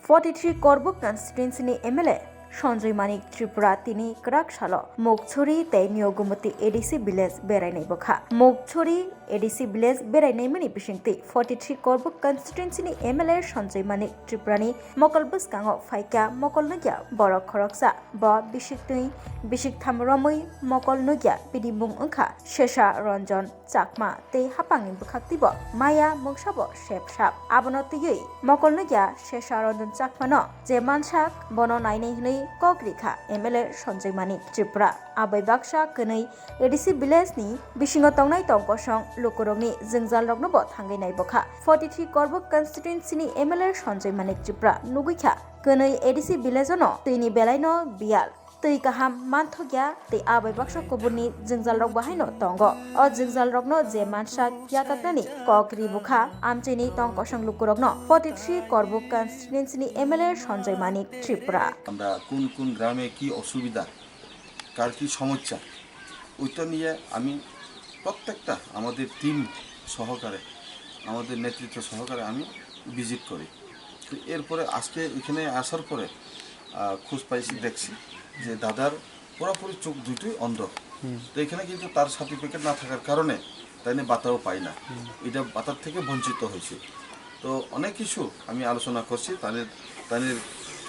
43 Korbuk constituency MLA Sanjay Manik Tripura tini Krakshalo Mokchori tei Niogumati ADC village berai bokha Mokchori ADC village berai mani bisingti 43 Korbuk constituency MLA Sanjay Manik Tripurani mokol buskango faika mokol nugya borok khoroksa bo bisik thamromui mokol nugya pidibung ungkha Shesha Ranjan Chakma tei hapangi bukhaktibo Maya moksabo shepsap abonotiyui mokol nugya Shesha Ranjan Chakma no je mansak bono nainei hnei Kokrika MLA Sanjay Manik Tripura abai baksa könei ADC village ni bisingo tongnai tongkosong lukurokni jingjal rokno bo thangai nai bokha 43 Korbuk constituency ni MLA Sanjay Manik Tripura nuguikha könei ADC village no tuini belaino bial tui kaham manthogya tei abai baksa kubuni jingjal rok bahaino tongo o jingjal rokno je mansa yakaknani kokri bukha amchini tongkosong lukurokno 43 Korbuk constituency ni MLA Sanjay Manik Tripura আমরা কোন গ্রামে কি অসুবিধা কার কি সমস্যা ওইটা নিয়ে আমি প্রত্যেকটা আমাদের টিম সহকারে আমাদের নেতৃত্ব সহকারে আমি ভিজিট করি তো এরপরে আজকে এখানে আসার পরে খোঁজ পাইছি দেখছি যে দাদার পুরোপুরি চোখ দুটোই অন্ধ তো এখানে কিন্তু তার সার্টিফিকেট না থাকার কারণে তাই নিয়ে বাতাও পাই না এটা বাতার থেকে বঞ্চিত হয়েছে তো অনেক কিছু আমি আলোচনা করছি তাদের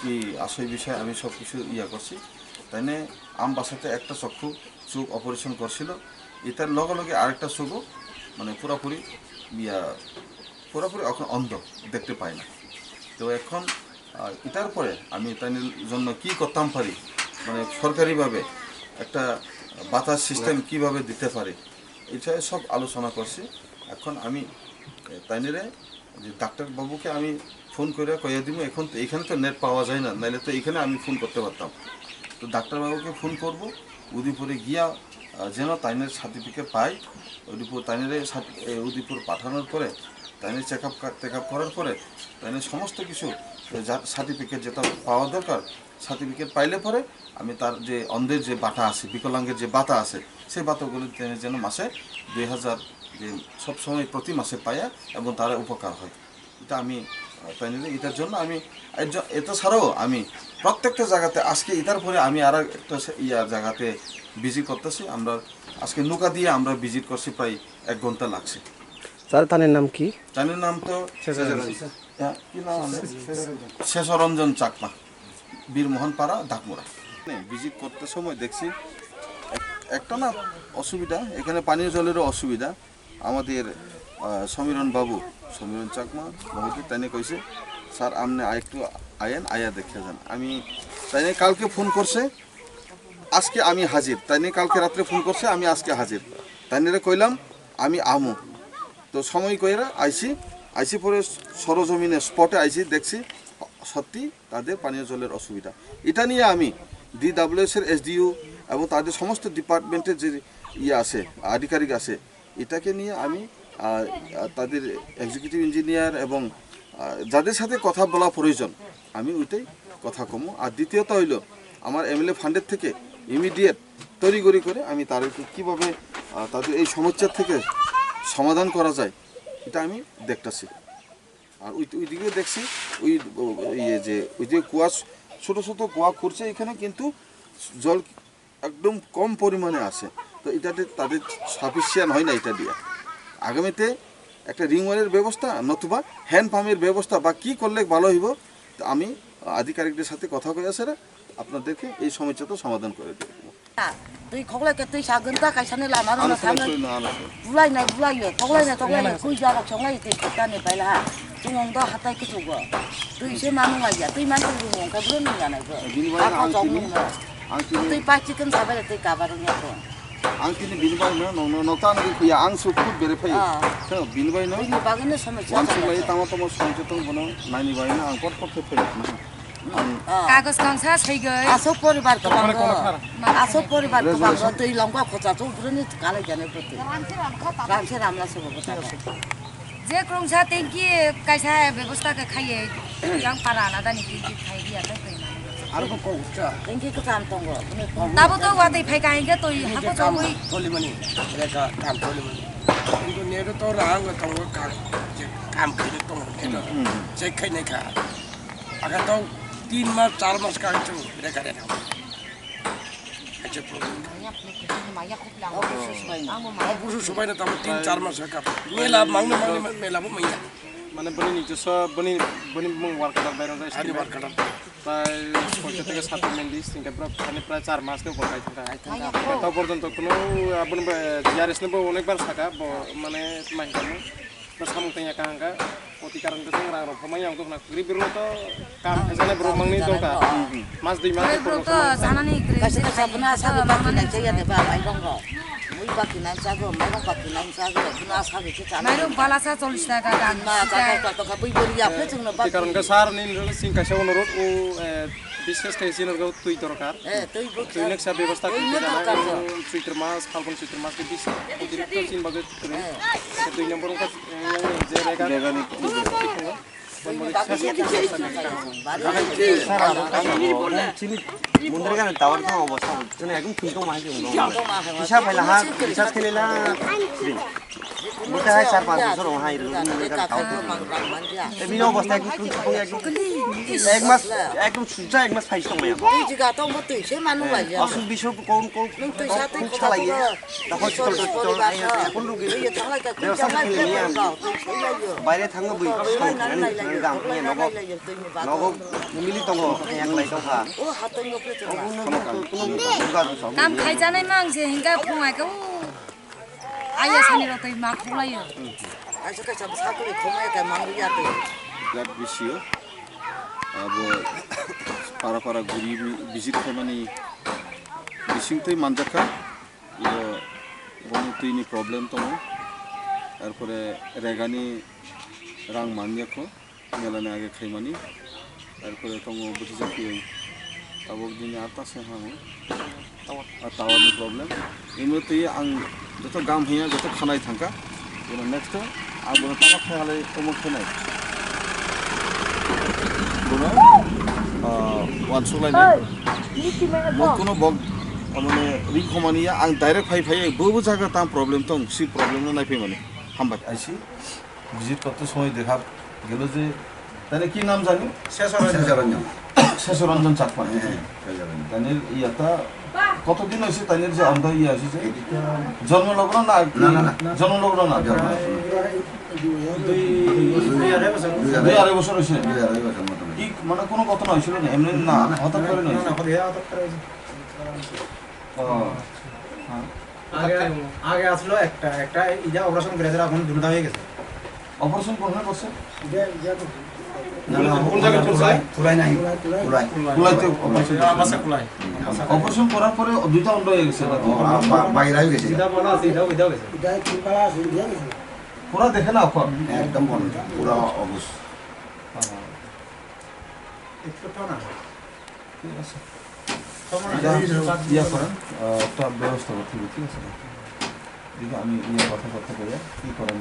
কি আসল বিষয় আমি সব কিছু করছি তাই নিয়ে আম বাসাতে একটা চোখ অপারেশন করছিল এটার লগে লগে আরেকটা চোখও মানে পুরোপুরি এখন অন্ধ দেখতে পাই না তো এখন এটার পরে আমি তাদের জন্য কি করতাম পারি মানে সরকারিভাবে একটা বাতাস সিস্টেম কিভাবে দিতে পারি এটা সব আলোচনা করছি এখন আমি তাইনেরে যে ডাক্তারবাবুকে আমি ফোন করে কইয়া দিব এখন তো এখানে তো নেট পাওয়া যায় না নাইলে তো এখানে আমি ফোন করতে পারতাম তো ডাক্তারবাবুকে ফোন করব উদয়পুরে গিয়া যেন তাইনের সার্টিফিকেট পাই তাইনেরে উদয়পুর পাঠানোর পরে তাইনের চেক আপ করার পরে তাইনের সমস্ত কিছু সার্টিফিকেট যেটা পাওয়া দরকার সার্টিফিকেট পাইলে পরে আমি তার যে অন্ধের যে বাটা আছে বিকলাঙ্গের যে বাতা আছে সেই বাতাগুলি যেন মাসে 2000 যে সবসময় প্রতি মাসে পায় এবং তারা উপকার হয় এটা আমি তাই এটার জন্য আমি এটা ছাড়াও আমি প্রত্যেকটা জায়গাতে আজকে এটার পরে আমি আর একটা জায়গাতে ভিজিট করতেছি আমরা আজকে নৌকা দিয়ে আমরা ভিজিট করছি প্রায় 1 ঘন্টা লাগছে স্যার তানের নাম কি তানের নাম তো শেষরঞ্জন চাকমা বীরমোহনপাড়া ডাকমুড়া ভিজিট করতে সময় দেখছি একটা না অসুবিধা এখানে পানীয় জলেরও অসুবিধা আমাদের সমীরণ চাকমা মহোদয় তাইনে কইছে স্যার আপনি একটু আয়া দেখে যান আমি তাইনে কালকে ফোন করছে আজকে আমি হাজির তাইনে কালকে রাত্রে ফোন করছে আমি আজকে হাজির তাইনেরে কইলাম আমি আমু তো সময় কইরা আইসি পরে সরজমিনে স্পটে আইসি দেখছি সত্যি তাদের পানীয় জলের অসুবিধা এটা নিয়ে আমি DWS এর SDU এবং তাদের সমস্ত ডিপার্টমেন্টের যে আছে আধিকারিক আছে এটাকে নিয়ে আমি তাদের এক্সিকিউটিভ ইঞ্জিনিয়ার এবং যাদের সাথে কথা বলা প্রয়োজন আমি ওইটাই কথা কমু আর দ্বিতীয়ত হইল আমার MLA ফান্ডের থেকে ইমিডিয়েট তৈরি করে আমি তাদেরকে কীভাবে তাদের এই সমস্যার থেকে সমাধান করা যায় এটা আমি দেখতেছি আর ওইদিকে দেখছি ওইদিকে কুয়া ছোটো কুয়া খুঁড়ছে এখানে কিন্তু জল একদম কম পরিমাণে আছে তো এটাতে তাদের সাফিসিয়েন্ট হয় না এটা দিয়ে আগামীতে একটা রিংওয়ালের ব্যবস্থা নতুবা হ্যান্ড পাম্পের ব্যবস্থা বা কী করলে ভালো হইব তো আমি আধিকারিকদের সাথে কথা কয়ে আসে আপনাদেরকে এই সমস্যাটা সমাধান করে দেব তুই খগলাকে তুই সাগন্তা কাইসানে লামার না সামনে বুলাইयो খগলাইনা কই জায়গা সংলাই তুই তানে পাইলা তুই দ হাতাই কিছু গো তুই সে মানু আইয়া তুই মানু রুম কা বুন না নাই গো তুই পাচিকন সাবালে তুই কাবার নিয়া তো आं किनि बिनबाय नोंथां फैया आं सुखुद बेरेफायो तो बिनबाय न बिनि बागैनो समस्या मानसिबाय तामा संजोतों बनो नायनिबाय ना आं कट फैयो कागज गांसा छैगै आसो परिवार को बांगो दै लंका खचा तो पुरनि काले जाने पते रामसे रामला से बता जे क्रंसा तेंकी कायसा व्यवस्था के खाइए yang para na dani ki खाइ दिया त खै आरो को उच्चा तेंकी को काम तंगो ताबो त वा दै फाइ गाइगे तोइ हाको चोइ tolimani mereka काम tolimani itu neru to rang tong ka काम kiri tong neru cek kai ne ka আগে তো 3 মাস 4 মাস কাটছে রেখারে না আচ্ছা প্রবলেম পুরো সবাই না তো 3-4 মাস কাট মেলা মাংনে মেলাবো মাইয়া মানে বনি নিজস্ব বনি বনি ওয়ার্কার বাইরে যায় আদি বার কাটা প্রায় 6 থেকে 7 মন্দির সিংকা প্রায় 4 মাস কেউ বকাই থাকা তা পর্যন্ত কোনো আপনি জিআরএস নেব অনেকবার থাকা মানে মাইকানো সামুতাই একা হাঙ্কা অতি কারণ जों रां रफमाय आं दखना ग्रि बिरलो तो काम जानाय ब्रह्मांनि दौका मास 2 मास 그래부터 자나니 가서 sabuna sago bakina jaya ne ba mai gongo mui bakina sago mai gong bakina sago buna sago ke chana 마이롱 발라사 40টাকা গান ma ka ka ka ka bui buri ya pe jungno ba कारण का सार नि सिंका से अनुरोध ओ विशेष टेसिन को तुई दरकार tui bu तुई नेक्सा व्यवस्था की जाना चैत्र मास फाल्गुन चैत्र मास के बीच अतिरिक्त 3 बजे दुई नंबर का जे रेगानी 문제가 나올 거 없어. 저는 약간 불도 많이 좀 넣어. 기사 발라 하 기사 틀리라. 못해 살 빠져 서로 하이 이러고 내가 나올 거. 비노 버스 약간 좀 약간 액마스 약간 진짜 액마스 파이스 동이야. tui jiga to mo tui se manu ba ya 어순 비쇼 공 nung tui sa tui ko 차라이. 나 hospital 호스피탈 to 저 ba 콘 로기 tui ya thang ka ku chang lai pe ba tui se ya yo বাইরে থাঙ্গা বই আনি গাম নিয়ে নগো নগো মিলি তঙ্গ এক লাই দফা o ha to yo pe chang 감 가이자나이 망세 hinga 풍아이가 아야 산이로 또 막 불러요 asa ka sab sa ko ko ma ka mangu ya te বিরাট বেশিও পারা পারা ঘুরি ভিজিট খামানি বিশিংতই মানজাখা গণতৈনি প্রবলেম দङ তারপরে রেগানি রাং মানিয়াখো মেলানে আগে খাইমানি তারপরে দङ বুঝিজাকি তাবক দিনে আতাসে হাङो টাওয়ারनि প্রবলেম এমনিতেই আं যত গাম হইয়া যত খানাय थांखा नेक्स्ट आबो तामा खायाले तमक खानाय बोनो वान सुलायनाय मकुनो बग माने रिकमानिया आं डाइरेक्ट फाइ बोबो जागा ताम प्रॉब्लम दं सि प्रॉब्लम नाय फै माने हामबाय आइसि विजिट करते समय देखा गेलो जे তাহলে কি নাম জানি শেষরঞ্জন চাকমা তাইনের ইয়াটা কতদিন হয়েছে তাইনের যে আমরা ইয়ে আসছে জন্মলগ্ন না জন্মলগ্ন না 2-2.5 বছর হয়েছে কি মানে কোনো ঘটনা হয়েছিল না এমনি না হঠাৎ করে নয় আগে আসলো একটা ইজা অপারেশন করে এখন দুটো হয়ে গেছে অপারেশন কোথায় করছে অপারেশন করার পরে দুইটা অন্ড হয়ে গেছে পুরা দেখে না এখন একদম বন্ধ পুরো অবস্থা ইয়া করেন একটা ব্যবস্থা করতে ঠিক আছে আমি ইয়ে কথা বলে কি করেন